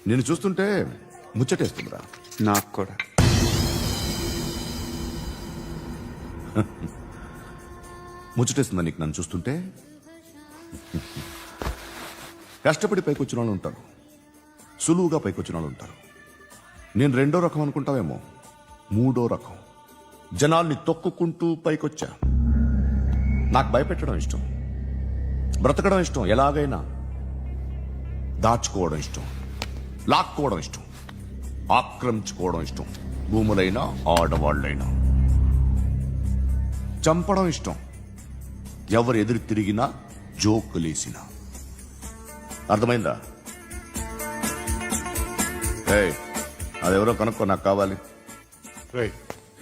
నేను చూస్తుంటే ముచ్చటేస్తుందిరా. నాకు కూడా. ముచ్చటేస్తుందా నీకు నన్ను చూస్తుంటే? కష్టపడి పైకొచ్చిన వాళ్ళు ఉంటారు, సులువుగా పైకొచ్చిన వాళ్ళు ఉంటారు. నేను రెండో రకం అనుకుంటావేమో, మూడో రకం. జనాల్ని తొక్కుకుంటూ పైకొచ్చా. నాకు భయపెట్టడం ఇష్టం, బ్రతకడం ఇష్టం, ఎలాగైనా దాచుకోవడం ఇష్టం, లాక్కోవడం ఇష్టం, ఆక్రమించుకోవడం ఇష్టం. భూములైనా ఆడవాళ్ళైనా చంపడం ఇష్టం, ఎవరు ఎదురు తిరిగినా జోకులేసినా. అర్థమైందా? ఏయ్, అదెవరో కనుక్కో, నాకు కావాలి.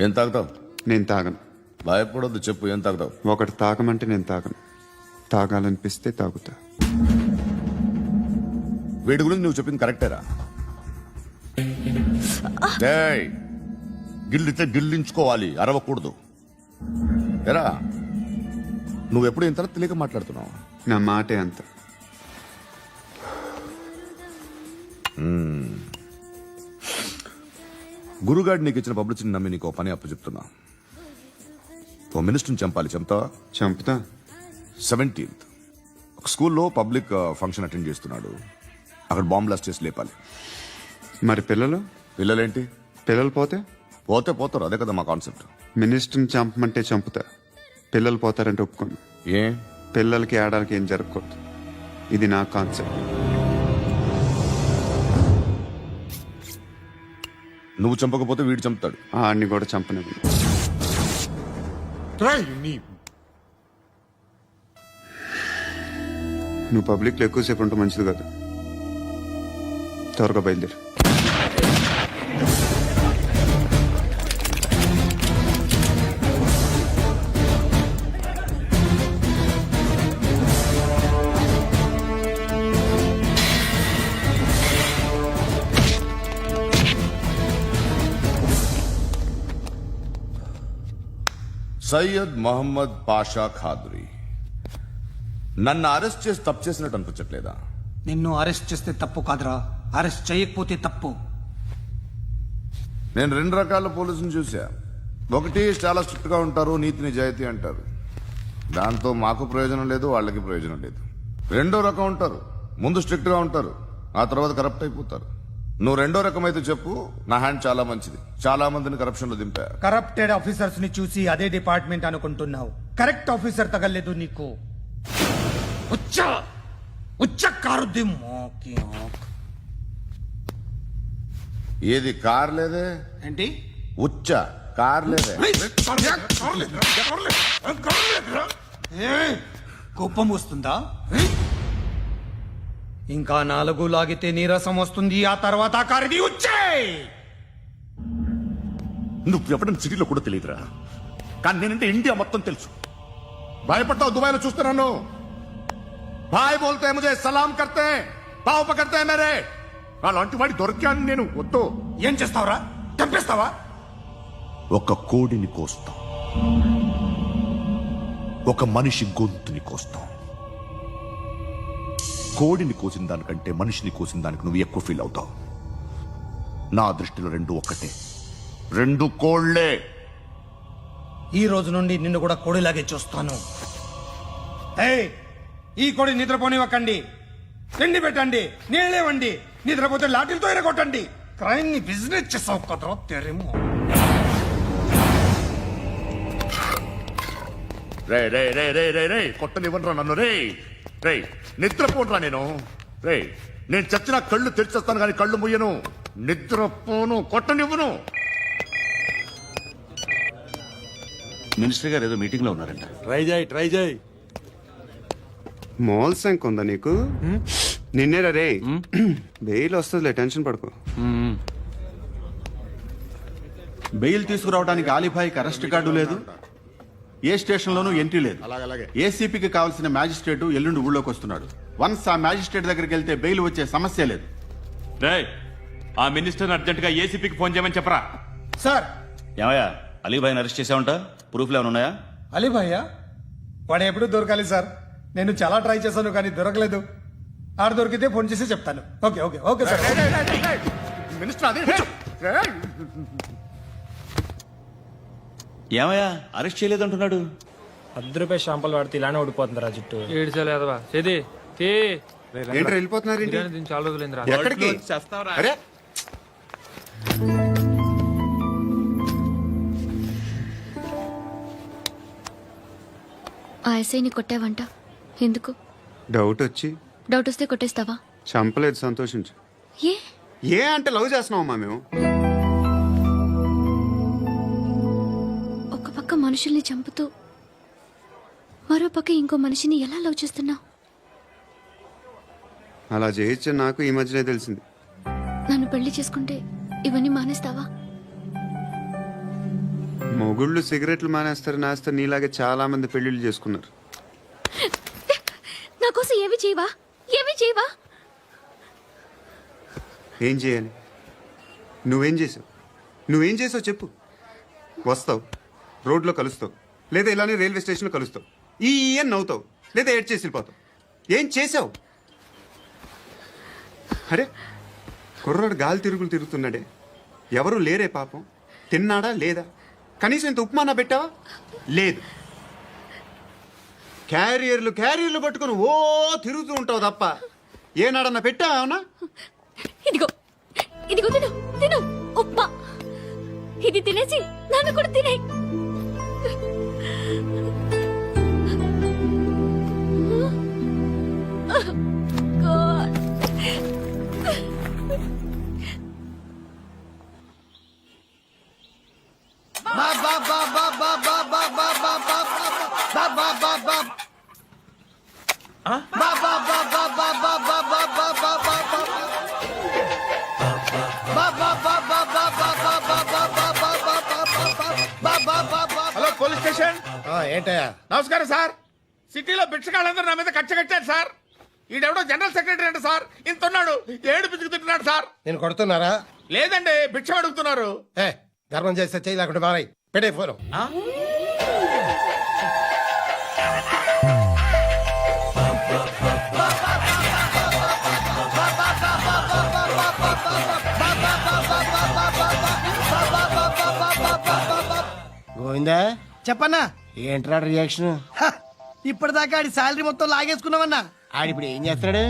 ఏం తాగుతావు? నేను తాగను. భయపడొద్దు, చెప్పు ఏం తాగుతావు? ఒకటి తాగమంటే నేను తాగను. తాగాలనిపిస్తే తాగుతా. వీడి గురించి నువ్వు చెప్పింది కరెక్టేరా? ఏయ్, గిల్లితే గిల్లించుకోవాలి, అరవకూడదు. ఎరా, నువ్వెప్పుడు ఇంత తెలియక మాట్లాడుతున్నావు? నా మాటే అంత. గురుగాడు నీకు ఇచ్చిన పబ్లిసిటీని నమ్మి నీకు పని అప్పు చెప్తున్నా. ఓ మినిస్టర్ని చంపాలి, చంపుతావా? చంపుతా. 17th ఒక స్కూల్లో పబ్లిక్ ఫంక్షన్ అటెండ్ చేస్తున్నాడు. అక్కడ బాంబ్ బ్లాస్ట్ చేసి లేపాలి. మరి పిల్లలు? పిల్లలేంటి? పిల్లలు పోతే పోతే పోతారు, అదే కదా మా కాన్సెప్ట్. మినిస్టర్ని చంపమంటే చంపుతా, పిల్లలు పోతారంటే ఒప్పుకోను. ఏ? పిల్లలకి ఆడాలకి ఏం జరగకూడదు. ఇది నా కాన్సెప్ట్. నువ్వు చంపకపోతే వీడు చంపుతాడు. ఆడిని కూడా చంపనివ్వను. నువ్వు పబ్లిక్లో ఎక్కువసేపు ఉంటే మంచిది కాదు. త్వరగా బయలుదేరు. సయ్యద్ మహమ్మద్ పాషా ఖాద్రీ నన్ను అరెస్ట్ చేసి తప్పు చేసినట్టు అనిపించట్లేదా? నిన్ను అరెస్ట్ చేస్తే తప్పు కాదురా, అరెస్ట్ చేయకపోతే తప్పు. నేను రెండు రకాల పోలీసుని చూసా. ఒకటి చాలా స్ట్రిక్ట్ గా ఉంటారు, నీతి నిజాయితీ అంటారు, దాంతో మాకు ప్రయోజనం లేదు, వాళ్ళకి ప్రయోజనం లేదు. రెండో రకం ఉంటారు, ముందు స్ట్రిక్ట్ గా ఉంటారు, ఆ తర్వాత కరప్ట్ అయిపోతారు. నువ్వు రెండో రకం అయితే చెప్పు, నా హ్యాండ్ చాలా మంచిది, చాలా మందిని కరప్షన్ లో దింపా. కరప్టెడ్ ఆఫీసర్స్ ని చూసి అదే డిపార్ట్మెంట్ అనుకుంటున్నావు. కరెక్ట్ ఆఫీసర్ తగలేదు నీకు. కారుద్ది మోకి. ఏది కార్ లేదే? ఏంటి? ఉచ్చ కార్ లేదే? కోపం వస్తుందా? ఇంకా 4 లాగితే నీరసం వస్తుంది, ఆ తర్వాత కారిది వచ్చే. నువ్వు ఎవడని సిటీలో కూడా తెలియదురా, కానీ నేనంటే ఇండియా మొత్తం తెలుసు. భయపడతావు? దుబాయ్లో చూస్తున్నాను. భాయ్ బోల్తే ముజే సలాం కర్తే పావు పకర్తే మేరే. అలాంటి వాడి దొరికాను నేను. వద్దు. ఏం చేస్తావురా? చంపేస్తావా? ఒక కోడిని కోస్తాం, ఒక మనిషి గొంతుని కోస్తాం. కోడిని కోసిన దానికంటే మనిషిని కోసిన దానికి నువ్వు ఎక్కువ ఫీల్ అవుతావు. నా దృష్టిలో రెండు ఒక్కటే, రెండు కోళ్లే. ఈ రోజు నుండి నిన్ను కూడా కోడిలాగే చూస్తాను. ఈ కోడి నిద్రపోనివ్వకండి, తిండి పెట్టండి, నీళ్ళేవండి. నిద్రపోతే లాఠీలతో ఎరగొట్టండి. క్రైమ్ ని బిజినెస్ చేసావు కదరా తెరేమో. రే రే రే రే రే రే కొట్టనివ్వనరా నన్ను. రే రే నిద్రపోనరా నేను. రే నేను చచ్చిన కళ్ళు తెరిచేస్తాను కానీ కళ్ళు ముయ్యను. నిద్రపోను, కొట్టనివ్వను. మినిస్టర్ గారు ఏదో మీటింగ్ లో ఉన్నారంట. ట్రై చేయి. మోల్ సంక్ ఉందా నీకు? నిన్నేరా రే. బెయిల్ వస్తుందిలే, టెన్షన్ పడుకో. బెయిల్ తీసుకురావడానికి ఆలిభాయికి అరెస్ట్ కార్డు లేదు, ఏ స్టేషన్ లోనూ ఎంట్రీ లేదు. ఏసీపీకి కావాల్సిన మ్యాజిస్ట్రేట్ ఎల్లుండి ఊళ్ళోకి వస్తున్నాడు. వన్స్ ఆ మ్యాజిస్ట్రేట్ దగ్గరికి వెళ్తే బెయిల్ వచ్చే సమస్య లేదు. ఆ మినిస్టర్ అర్జెంట్ గా ఏసీపీకి ఫోన్ చేయమని చెప్పరా. సార్. ఏమయ్యా, అలీభాయిని అరెస్ట్ చేసావంట? ప్రూఫ్లు ఏమైనా ఉన్నాయా? అలీ భయ్యా వాడు ఎప్పుడు దొరకాలి సార్. నేను చాలా ట్రై చేశాను కానీ దొరకలేదు. ఆడ దొరికితే ఫోన్ చేసి చెప్తాను. Okay okay okay sir. Minister అదే ఏమయ్యా అరెస్ట్ చేయలేదంటున్నాడు. ₹10 షాంపూలు వాడితే ఇలానే ఓడిపోతుందిరా జుట్టు. ఏడ్చలేదవా చేది తీ ఏంటి వెళ్ళిపోతున్నారు ఏంటి? బిర్యానీ తిని చాలా రోజులైందిరా. ఎక్కడికి? అరే ఆ ఎస్ఐని కొట్టావంట ఎందుకు? డౌట్ వచ్చి డౌట్ వస్తే కొట్టేస్తావా? చంపలేదు, సంతోషించు. ఏ ఏ అంటే లవ్ చేస్తున్నామమ్మా మేము. ఒక పక్క మనుషుల్ని చంపుతూ మరో పక్క ఇంకో మనిషిని ఎలా లవ్ చేస్తున్నావు? అలా చేయొచ్చు నాకు ఈ మధ్యనే తెలిసింది. నన్ను పెళ్లి చేసుకుంటే ఇవన్నీ మానేస్తావా? మొగుళ్ళు సిగరెట్లు మానేస్తారు నీలాగే చాలా మంది పెళ్లిళ్ళు చేసుకున్నారు. నా కోసం ఏమి చేయవా? ఏమి చేయవా? ఏం చేయాలి? నువ్వేం చేసావు చెప్పు. వస్తావు, రోడ్లో కలుస్తావు, లేదా ఇలానే రైల్వే స్టేషన్లో కలుస్తావు, ఈ అని నవ్వుతావు, లేదా ఏడ్ చేసి వెళ్ళిపోతావు. ఏం చేసావు? అరే కుర్రాడు గాలి తిరుగుతున్నాడే, ఎవరు లేరే పాపం. తిన్నాడా లేదా? కనీసం ఇంత ఉప్మానా పెట్టావా? లేదు. క్యారియర్లు పట్టుకొని ఓ తిరుగుతూ ఉంటావు తప్ప ఏనాడన్నా పెట్టావా? అవునా? ఇదిగో ఇదిగో తిను తిను ఉప్మా. ఇది తినేసి నన్ను కూడా తినే. Hello police station. ఏంటయ్యా? నమస్కారం సార్. సిటీలో భిక్షగాళ్ళందరూ నా మీద కక్ష కట్టారు సార్. ఈడెవడో జనరల్ సెక్రటరీ అంట సార్. ఇంత ఉన్నాడు, ఏడు పిచ్చుకు తింటున్నాడు సార్. నేను కొడుతున్నారా? లేదండి, భిక్ష అడుగుతున్నారు. ఏ ధర్మం చేస్తే చేయి లేకుండా మారాయి. పెట్టే ఫోను. గోవిందా చెప్పన్నా. ఏంట్రా రియాక్షన్? ఇప్పటిదాకా ఆడి శాలరీ మొత్తం లాగేసుకున్నావన్నా. ఆడిప్పుడు ఏం చేస్తున్నాడు?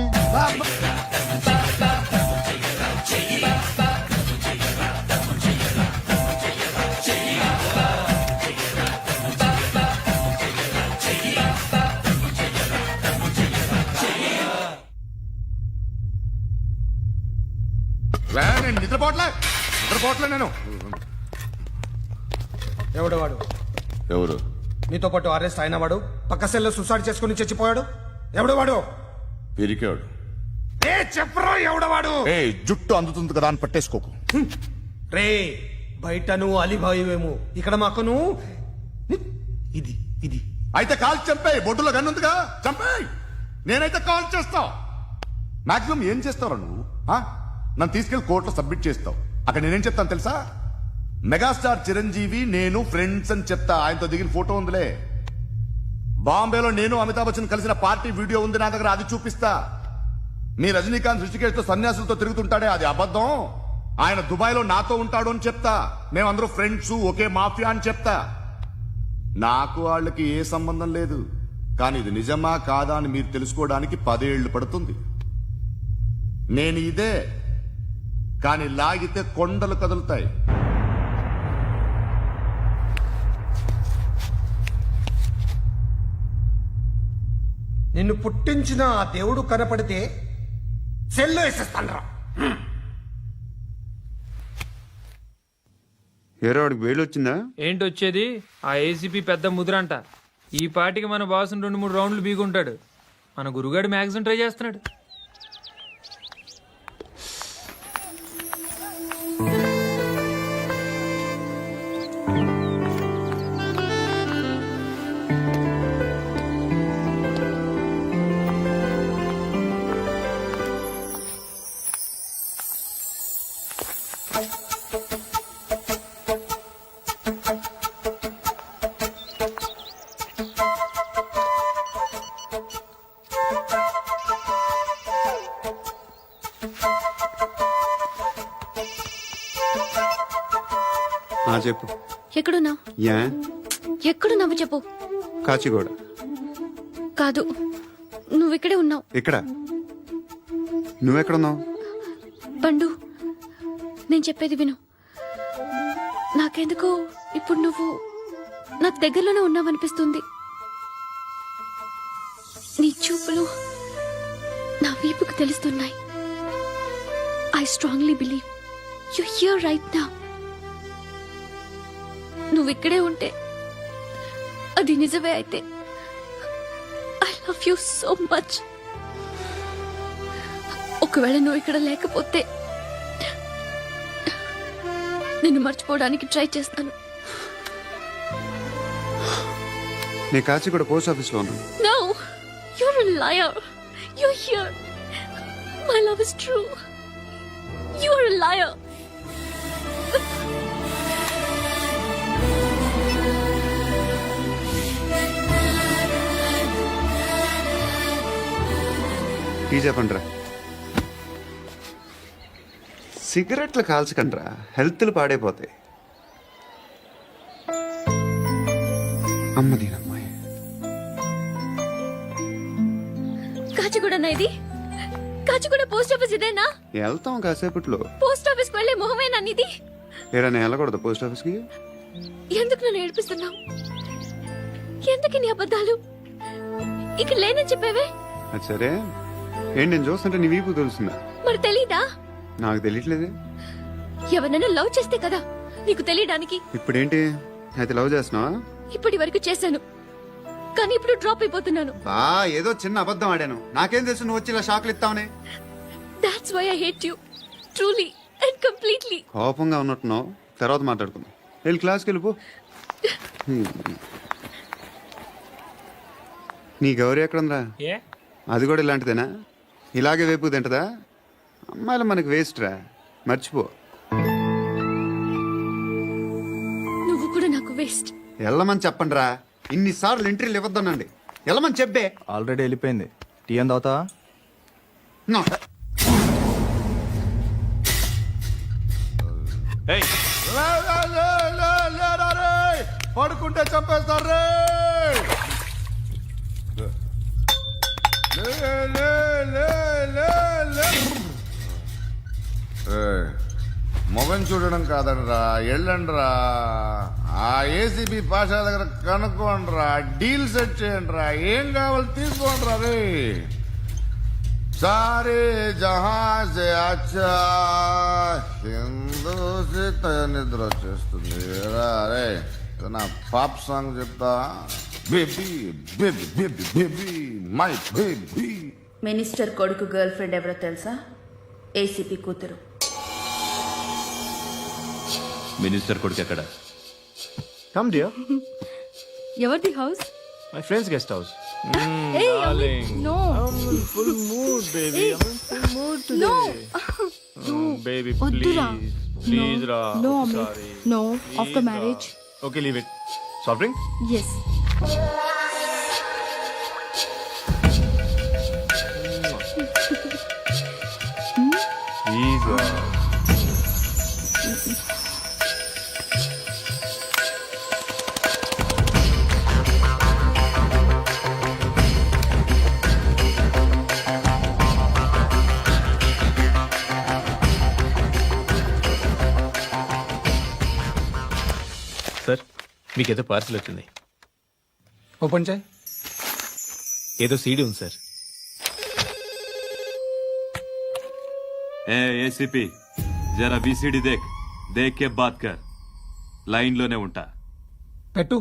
నేను నిద్రపోవట్లే నేను. ఎవడు వాడు? ఎవరు? మీతో పాటు అరెస్ట్ అయిన వాడు, పక్క సెల్లో సూసైడ్ చేసుకుని చచ్చిపోయాడు. ఎవడు వాడు? పిరికాడు. ఏ చెప్పరా ఎవడవాడు? ఏ జుట్టు అందుతుంది కదా అని పట్టేసుకోకు. రే బయట నువ్వు అలీబాయివేమో, ఇక్కడ మాకు నువ్వు ఇది ఇది. అయితే కాల్ చంపేయి. బొడ్డులో గన్నుందిగా చంపేయి. నేనైతే కాల్ చేస్తా. మాక్సిమం ఏం చేస్తావు నువ్వు? నన్ను తీసుకెళ్లి కోర్టులో సబ్మిట్ చేస్తావు. అక్కడ నేనేం చెప్తాను తెలుసా? మెగాస్టార్ చిరంజీవి నేను ఫ్రెండ్స్ అని చెప్తా. ఆయనతో దిగిన ఫోటో ఉందిలే. బాంబేలో నేను అమితాబ్ బచ్చన్ కలిసిన పార్టీ వీడియో ఉంది నా దగ్గర, అది చూపిస్తా. మీ రజనీకాంత్ ఋషికేశ్తో సన్యాసులతో తిరుగుతుంటాడే, అది అబద్ధం. ఆయన దుబాయ్లో నాతో ఉంటాడు అని చెప్తా. మేమందరూ ఫ్రెండ్స్, ఒకే మాఫియా అని చెప్తా. నాకు వాళ్ళకి ఏ సంబంధం లేదు. కానీ ఇది నిజమా కాదా అని మీరు తెలుసుకోవడానికి 10 ఏళ్లు పడుతుంది. నేను ఇదే, కానీ లాగితే కొండలు కదులుతాయి. నిన్ను పుట్టించిన ఆ దేవుడు కనపడితే సెల్లో వేసేస్తాను. ఏరో వాడికి వేలు వచ్చిందా? ఏంటి వచ్చేది? ఆ ఏసీపీ పెద్ద ముద్రంట. ఈ పాటికి మన బాసుని 2-3 రౌండ్లు బీగుంటాడు. మన గురుగాడు మ్యాగజైన్ ట్రై చేస్తున్నాడు. చెప్పు. ఎక్కడున్నావు? యా ఎక్కడున్నావు చెప్పు. కాచిగూడ. కాదు, నువ్వు ఇక్కడే ఉన్నావు. ఇక్కడ నువ్వెక్కడున్నావు? పండు, నేను చెప్పేది విను. నాకెందుకో ఇప్పుడు నువ్వు నాకు దగ్గరలోనే ఉన్నావనిపిస్తుంది. నీ చూపులు నా వీపుకు తెలుస్తున్నాయి. I strongly believe you here right now. నువ్వు ఇక్కడే ఉంటే అది నిజమే అయితే I love you so much. ఒకవేళ నువ్వు ఇక్కడ లేకపోతే నిన్ను మర్చిపోవడానికి ట్రై చేస్తాను. నేను కాచిగూడ పోస్ట్ ఆఫీస్లో ఉన్నాను. No, you're a liar. You're here. My love is true. You're a liar. Tea చెప్పండిరా. సిగరెట్లు కాల్చకండ్రా, హెల్త్లు పాడైపోతాయి. అమ్మదీనమ్మాయి. కాచిగూడనా ఇది? కాచిగూడ పోస్ట్ ఆఫీస్ ఇదేనా? వెళ్తాం కాసేపట్లో. పోస్ట్ ఆఫీస్ వెళ్ళే మొహమేనా నీది? ఏరా నేను వెళ్ళకూడదు పోస్ట్ ఆఫీస్కి? ఎందుకు నన్ను ఏడిపిస్తున్నావు? ఎందుకు నీ అబద్ధాలు? ఇక్కడ లేనని చెప్పేవే. అది సరే, ఏంటి నేను చూస్తుంటే నీ వీపు తెలుస్తుందా? మరి తెలీదా? నాకు తెలియట్లేదే. ఎవరైనా లవ్ చేస్తే కదా నీకు తెలియడానికి. ఇప్పుడేంటి అయితే లవ్ చేస్తున్నావా? ఇప్పటి వరకు చేశాను, కానీ ఇప్పుడు డ్రాప్ అయిపోతున్నాను. ఏదో చిన్న అబద్ధం ఆడాను. నాకేం తెలుసు నువ్వు వచ్చి ఇలా షాక్లు ఇస్తావని. That's why I hate you. Truly and completely. కోపంగా ఉన్నట్టున్నావు, తర్వాత మాట్లాడుకుందాం. వెళ్ళి క్లాస్కి వెళ్ళిపో. నీ గౌరీ ఎక్కడుందిరా? ఏ అది కూడా ఇలాంటిదేనా? ఇలాగే వేపు తింటదా? అమ్మాయిలు మనకి వేస్ట్ రా, మర్చిపో. నువ్వు కూడా నాకు వేస్ట్. వెళ్ళమని చెప్పండి రా. ఇన్నిసార్లు ఎంట్రీలు ఇవ్వద్దనండి. వెళ్ళమని చెప్పే. ఆల్రెడీ వెళ్ళిపోయింది. టీ అని తాగుతావా? నో. ఏయ్, పడుకుంటే చంపేస్తారు రే. మొగం చూడడం కాదండ్రా, వెళ్ళండ్రా. ఆ ఏసీబీ పాషా దగ్గర కనుక్కోండ్రా, డీల్ సెట్ చేయండిరా, ఏం కావాలి తీసుకోండిరా రే. సారే జహా సే అచ్చా హిందూ నిద్ర వచ్చేస్తుంది రా రే. నా పాప్ సాంగ్ చెప్తా. Baby baby baby baby my baby. Minister కొడుకు గర్ల్ ఫ్రెండ్ ఎవరో తెలుసా? ఏసీపీ కూతురు. మినిస్టర్ కొడుకు ఎక్కడ? Come dear. ఎవరిది house? My friends guest house. No full mood baby. Full mood no baby వద్దురా. ప్లీజ్ రా. No no after marriage. Okay leave it. Soft drink? Yes. Please. Sir, మీకేదో parcel వచ్చింది. Open చేయి. ఏదో CD ఉంది sir. ఏ ACP, జరా BCD దేక్, దేక్ కే బాత్ కర్. లైన్ లోనే ఉంటా. పెట్టు.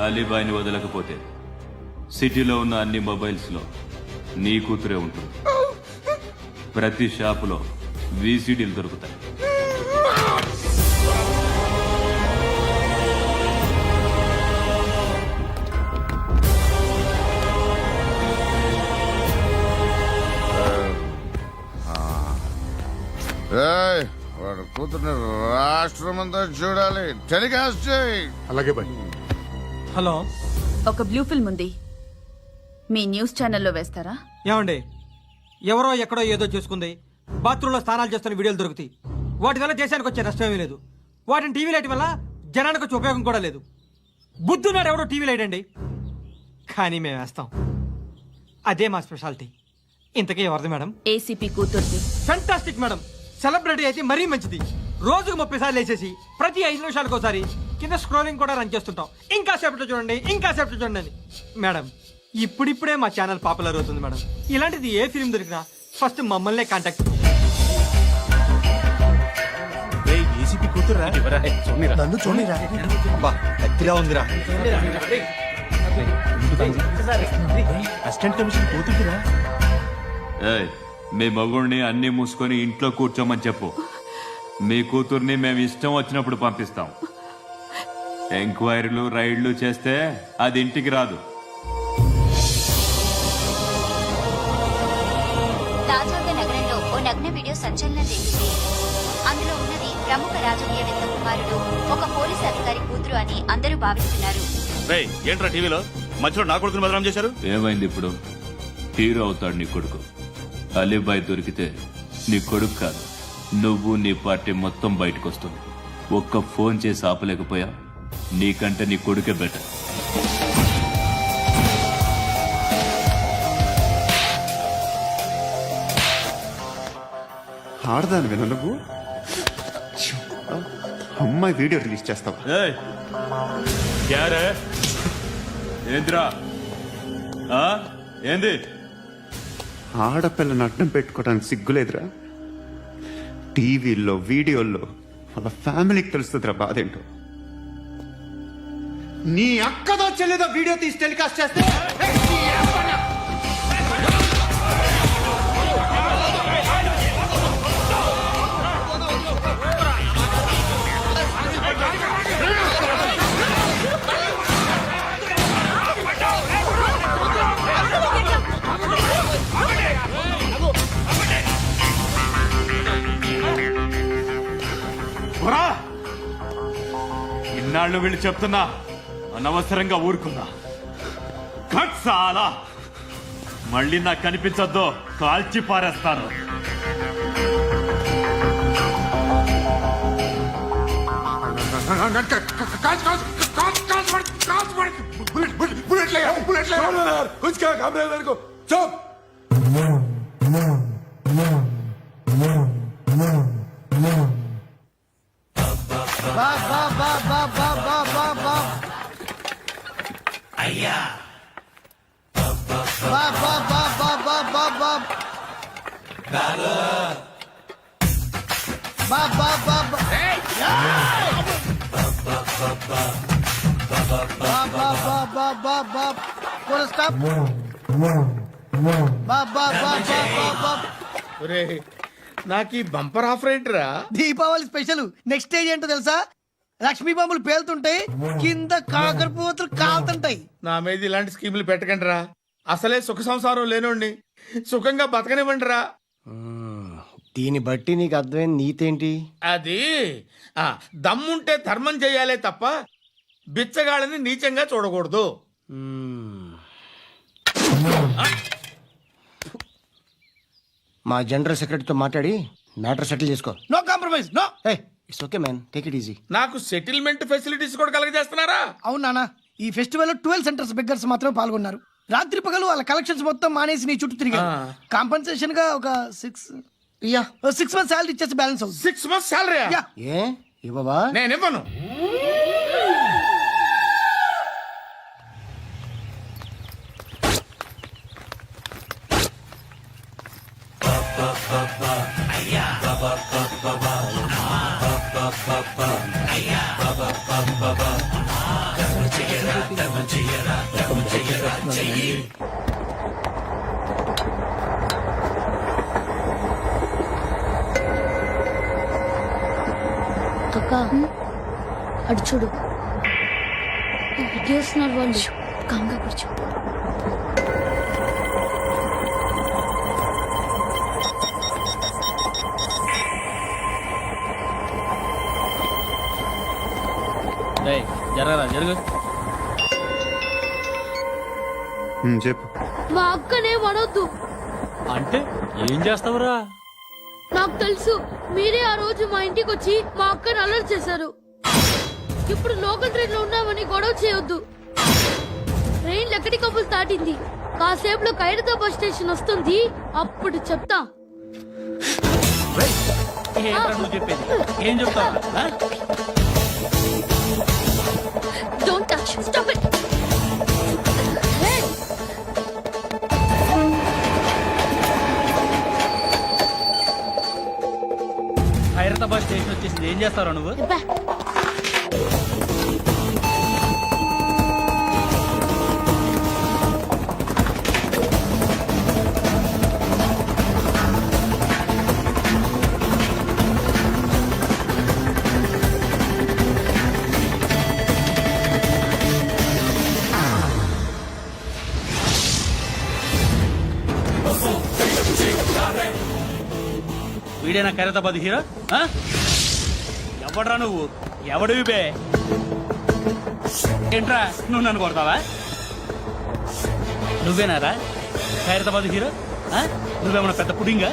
అలీబాయిని వదలకపోతే సిటీలో ఉన్న అన్ని మొబైల్స్ లో నీ కూతురే ఉంటుంది. ప్రతి షాపులో వీసీడీలు దొరుకుతాయి. కూతుర్ని రాష్ట్రం అంతా చూడాలి. టెలికాస్ట్ చేయి. అలాగే బాయ్. హలో, ఒక బ్లూ ఫిల్మ్ ఉంది, మీ న్యూస్ ఛానల్లో వేస్తారా? ఏమండి, ఎవరో ఎక్కడో ఏదో చేసుకుంది, బాత్రూంలో స్నానాలు చేస్తున్న వీడియోలు దొరుకుతాయి. వాటి వల్ల దేశానికి వచ్చే నష్టమేమీ లేదు. వాటిని టీవీ లైట్ వల్ల జనానికి వచ్చే ఉపయోగం కూడా లేదు. బుద్ధున్నాడు ఎవడో టీవీ లైట్ అండి, కానీ మేము వేస్తాం. అదే మా స్పెషాలిటీ. ఇంతకీ ఎవరిది మేడం? ఏసీపీ కూతుర్ది. Fantastic madam. సెలబ్రిటీ అయితే మరీ మంచిది. రోజుకు 30 సార్లు వేసేసి ప్రతి 5 నిమిషాలకు ఒకసారి కింద స్క్రోలింగ్ కూడా రన్ చేస్తుంటాం. ఇంకా సేపట్లో చూడండి, ఇంకా సేపట్లో చూడండి అని. మేడం, ఇప్పుడిప్పుడే మా ఛానల్ పాపులర్ అవుతుంది మేడం. ఇలాంటిది ఏ ఫిల్మ్ దొరికినా ఫస్ట్ మమ్మల్నే కాంటాక్ట్. ఏసీపీ కూతురా నన్ను చూడరా. కత్తిరా ఉందిరా. అసిస్టెంట్ కమిషన్ కూతురా. ఏయ్, మీ మగుడిని అన్ని మూసుకొని ఇంట్లో కూర్చోమని చెప్పు. మీ కూతుర్ని మేము ఇష్టం వచ్చినప్పుడు పంపిస్తాం. ఎంక్వైరీలు రైడ్లు చేస్తే అది ఇంటికి రాదు. తాజాగా నగరంలో ఓ నగ్న వీడియో సంచలనం రేపింది. అందులో ఉన్నది ప్రముఖ రాజకీయవేత్త కుమారుడు, ఒక పోలీసు అధికారి కూతురు అని అందరూ భావిస్తున్నారు. ఏంట్రా టీవీలో మధ్యలో నా కొడుకుని బదనాం చేశారు? ఏమైంది ఇప్పుడు? హీరో అవుతాడు నీ కొడుకు. అలీబాయ్ దొరికితే నీ కొడుకు కాదు, నువ్వు నీ పార్టీ మొత్తం బయటకు వస్తుంది. ఒక్క ఫోన్ చేసి ఆపలేకపోయా? నీకంటే నీ కొడుకే బెటర్. ఆడదాను విన నువ్వు. అమ్మాయి వీడియో రిలీజ్ చేస్తావా? ఏయ్, క్యారే? ఏంద్రా? ఏంది? ఆడపిల్లని అడ్డం పెట్టుకోవడానికి సిగ్గులేదురా? టీవీల్లో వీడియోల్లో వాళ్ళ ఫ్యామిలీకి తెలుస్తుందిరా బాధేంటో. నీ అక్కదో చెల్లిదో వీడియో తీసి టెలికాస్ట్ చేస్తే ఇన్నాళ్ళు వీళ్ళు చెప్తున్నా అనవసరంగా ఊరుకున్నా. కట్ సాలా, మళ్ళీ నాకు కనిపించొద్దు, కాల్చి పారేస్తాను. నాకు ఈ బంపర్ ఆఫర్ ఏంట్రా? దీపావళి స్పెషల్. నెక్స్ట్ స్టేజ్ ఏంటో తెలుసా? లక్ష్మీ బాంబులు పేలుతుంటాయి, కింద కాకరపువ్వతులు కాలుతుంటాయి. నా మీద ఇలాంటి స్కీములు పెట్టకండి రా. అసలే సుఖ సంసారం లేనోడిని సుఖంగా బతకనివ్వండి రా. దీన్ని బట్టి నీకు అర్థమైన నీతేంటి? అది దమ్ముంటే ధర్మం చేయాలే తప్ప బిచ్చగాళ్ళని నీచంగా చూడకూడదు. మా జనరల్ సెక్రటరీతో మాట్లాడి మ్యాటర్ సెటిల్ చేసుకో. No compromise, no. It's okay man, take it easy. నాకు సెటిల్మెంట్ ఫెసిలిటీస్ కూడా కలగజేస్తున్నారా? అవును నాన్న, ఈ ఫెస్టివల్ 12 సెంటర్స్ బెగ్గర్స్ మాత్రం పాల్గొన్నారు. రాత్రి పగలు వాళ్ళ కలెక్షన్స్ మొత్తం మానేసి నీ చుట్టూ తిరిగారు. కాంపన్సేషన్ గా ఒక 6 మంత్స్ సాలరీ ఇచ్చేసి బ్యాలెన్స్ అవుతుంది. 6 months సాలరీ ఏ ఇవ్వవా? నేను ఇవ్వను. అక్క, అటు చూడు, వస్తున్నారు వాళ్ళు. కాంగా కూర్చో. జరగరా జరుగు. చెప్పు. మా అక్కనే వడొద్దు. అంటే ఏం చేస్తావురా? నాకు తెలుసు, మీరే ఆ రోజు మా ఇంటికి వచ్చి మా అక్కని అల్లరి చేశారు. ఇప్పుడు లోకల్ ట్రైన్ లో ఉన్నామని గొడవ చేయొద్దు. ట్రైన్ లక్కడి కప్పులు దాటింది. కాసేపులో ఖైరతాబాద్ బస్ స్టేషన్ వస్తుంది, అప్పుడు చెప్తా. నువ్వు చెప్పేది ఏం చెప్తావా? Don't touch, stop it. Khairatabad station వచ్చేసింది, ఏం చేస్తావు నువ్వు? వీడేనా ఖైరతాబాద్ హీరో? ఎవడరా నువ్వు? ఎవడివి బే? ఏంట్రా నువ్వు నన్ను కొడతావా? నువ్వేనారా ఖైరతాబాద్ హీరో? నువ్వేమన్నా పెద్ద పుడింగా?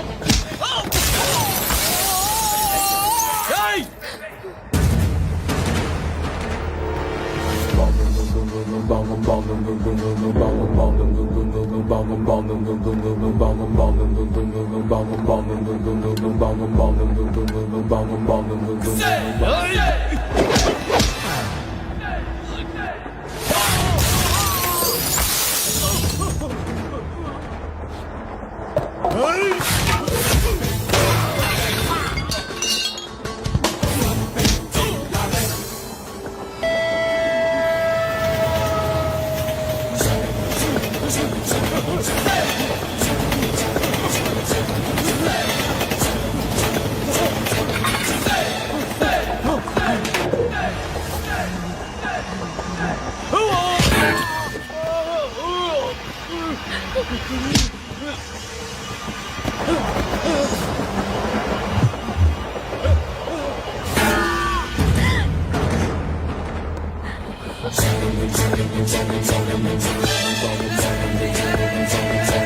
Thank you.